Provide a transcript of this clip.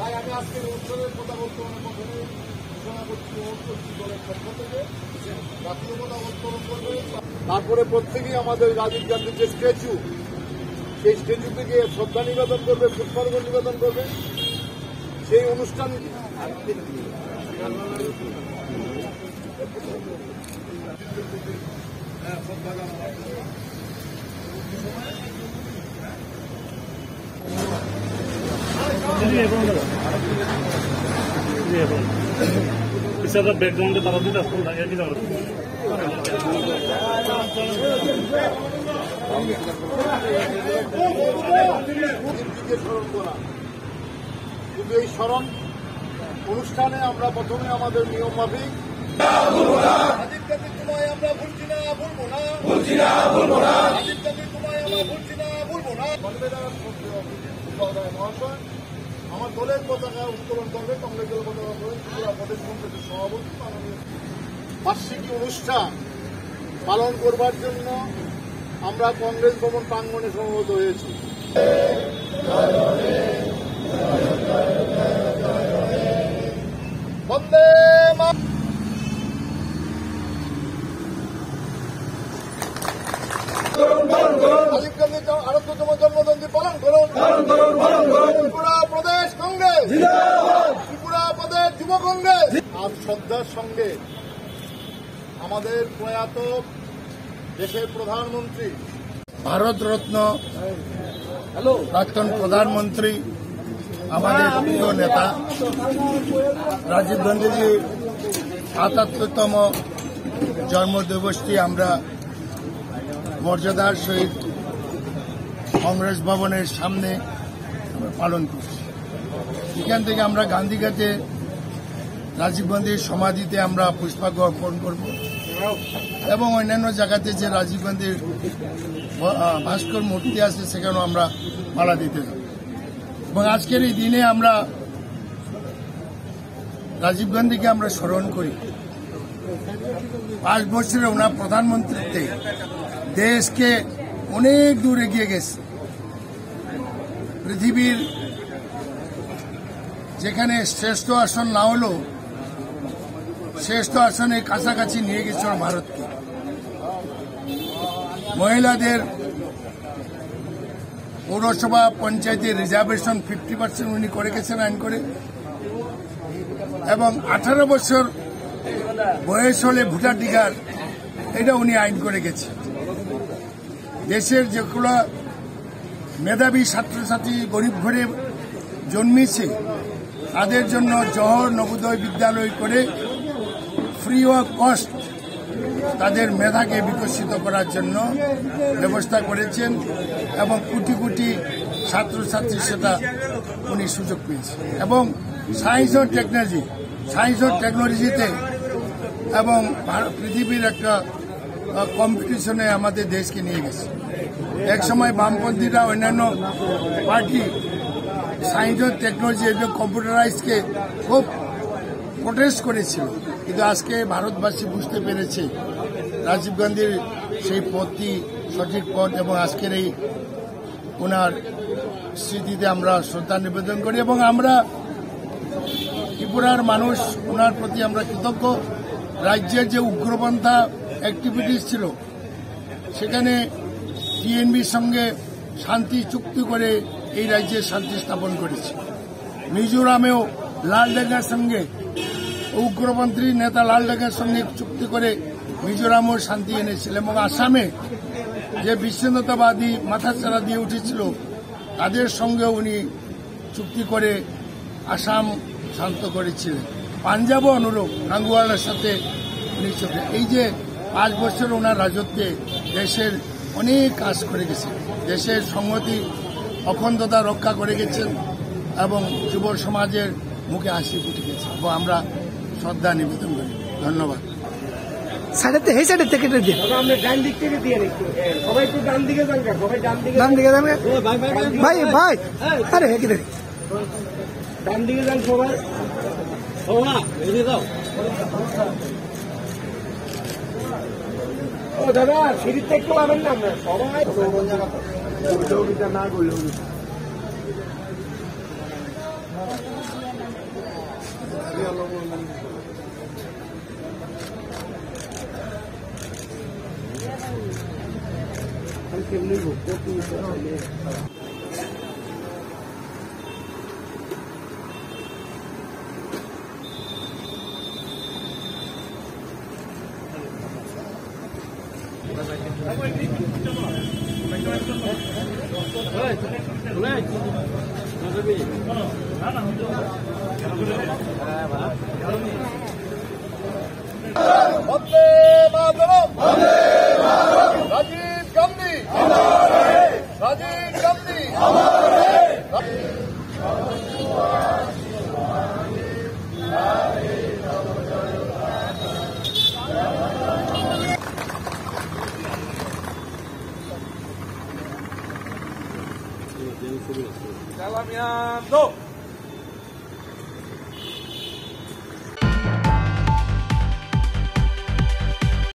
তাই আমি আজকের উৎসবের কথা উত্তোলনের মাধ্যমে ঘোষণা করছি দলের পক্ষ থেকে জাতীয় পতাকা উত্তোলন করবে। তারপরে প্রত্যেকেই আমাদের রাজীব গান্ধীর যে স্ট্যাচু, সেই স্ট্যাচু থেকে শ্রদ্ধা নিবেদন করবে, পুষ্পার্ঘ্য নিবেদন করবে। সেই অনুষ্ঠান ব্যাকগ্রাউন্ডে তারা দিতে আসুন স্মরণ করা। কিন্তু এই স্মরণ অনুষ্ঠানে আমরা প্রথমে আমাদের নিয়ম মাফিক রাজীব গান্ধী তোমায় আমরা ভুলছি না, ভুলবো না, রাজীব গান্ধী তোমায় আমরা ভুলছি না, ভুলবো না। মহাশয় আমার দলের পতাকা উত্তোলন করবে, কংগ্রেসের পতাকা ত্রিপুরা প্রদেশ কংগ্রেসের সভাপতি। বার্ষিকী অনুষ্ঠান পালন করবার জন্য আমরা কংগ্রেস ভবন প্রাঙ্গণে সমবেত হয়েছি। বন্দে রাজীব গান্ধীর 68তম জন্মজয়ন্তী পালন করুন। ত্রিপুরা প্রদেশ কংগ্রেস, ত্রিপুরা প্রদেশ যুব কংগ্রেস। আজ শ্রদ্ধার সঙ্গে আমাদের প্রয়াত দেশের প্রধানমন্ত্রী, ভারতরত্ন প্রাক্তন প্রধানমন্ত্রী, আমাদের প্রিয় নেতা রাজীব গান্ধীজির ৭৮তম জন্মদিবসটি আমরা মর্যাদার সহিত কংগ্রেস ভবনের সামনে পালন করছি। এখান থেকে আমরা গান্ধীঘাটে রাজীব গান্ধীর সমাধিতে আমরা পুষ্পার্ঘ্য অর্পণ করব এবং অন্যান্য জায়গাতে যে রাজীব গান্ধীর ভাস্কর মূর্তি আছে সেখানেও আমরা মালা দিতে যাব। এবং আজকের এই দিনে আমরা রাজীব গান্ধীকে আমরা স্মরণ করি। 5 বছরে ওনার প্রধানমন্ত্রীত্বে দেশকে অনেক দূর এগিয়ে গেছে। পৃথিবীর যেখানে শ্রেষ্ঠ আসন না হলেও শ্রেষ্ঠ আসনে কাছাকাছি নিয়ে গেছে ভারতকে। মহিলাদের পৌরসভা পঞ্চায়েতের রিজার্ভেশন 50% উনি করে গেছেন আইন করে, এবং 18 বছর বয়স হলে ভোটাধিকার এটা উনি আইন করে গেছেন। দেশের যেগুলো মেধাবী ছাত্রছাত্রী গরিব ঘরে জন্মেছে তাদের জন্য জওহর নবোদয় বিদ্যালয় করে ফ্রি অফ কস্ট তাদের মেধাকে বিকশিত করার জন্য ব্যবস্থা করেছেন এবং কোটি কোটি ছাত্রছাত্রী সেটা উনি সুযোগ পেয়েছে। এবং সায়েন্স ও টেকনোলজিতে এবং পৃথিবীর একটা কম্পিটিশনে আমাদের দেশকে নিয়ে গেছে। এক সময় বামপন্থীরা অন্যান্য পার্টি সায়েন্স ও টেকনোলজি এবং কম্পিউটারাইজকে খুব প্রোটেস্ট করেছিল, কিন্তু আজকে ভারতবাসী বুঝতে পেরেছে রাজীব গান্ধীর সেই পথটি সঠিক পথ। এবং আজকের এই ওনার স্মৃতিতে আমরা শ্রদ্ধা নিবেদন করি এবং আমরা ত্রিপুরার মানুষ ওনার প্রতি আমরা কৃতজ্ঞ। রাজ্যের যে উগ্রপন্থা অ্যাক্টিভিটিস ছিল সেখানে টিএনবির সঙ্গে শান্তি চুক্তি করে এই রাজ্যে শান্তি স্থাপন করেছে। মিজোরামেও লালডেঙ্গার সঙ্গে উগ্রপন্থী নেতা লালডেঙ্গার সঙ্গে চুক্তি করে মিজোরামও শান্তি এনেছিল এবং আসামে যে বিচ্ছিন্নতাবাদী মাথাচাড়া দিয়ে উঠেছিল তাদের সঙ্গে উনি চুক্তি করে আসাম শান্ত করেছিলেন। পাঞ্জাবও অনুরূপ গাঙ্গুয়ালের সাথে উনি চুক্তি। এই যে 5 বছর ওনার রাজত্বে দেশের অনেক কাজ করে গেছেন, দেশের সংহতি অখণ্ডতা রক্ষা করে গেছেন এবং যুব সমাজের মুখে হাসি ফুটে গেছে এবং আমরা শ্রদ্ধা নিবেদন করি। ধন্যবাদ। সাইডে এই সাইডে থেকে দিয়ে আমরা ডান দিক থেকে দিয়ে একটু সবাই একটু ডান দিকে যান, সবাই ডান দিকে যান। ভাই ভাই আরে কি দেখ ডান দিকে যান সবাই। সোনা এদিকে দাও। ও দাদা সিঁড়িতে একটু পাবেন না আমরা সবাই না করলে वंदे मातरम राजीव गांधी राजीव गांधी Salamian, no.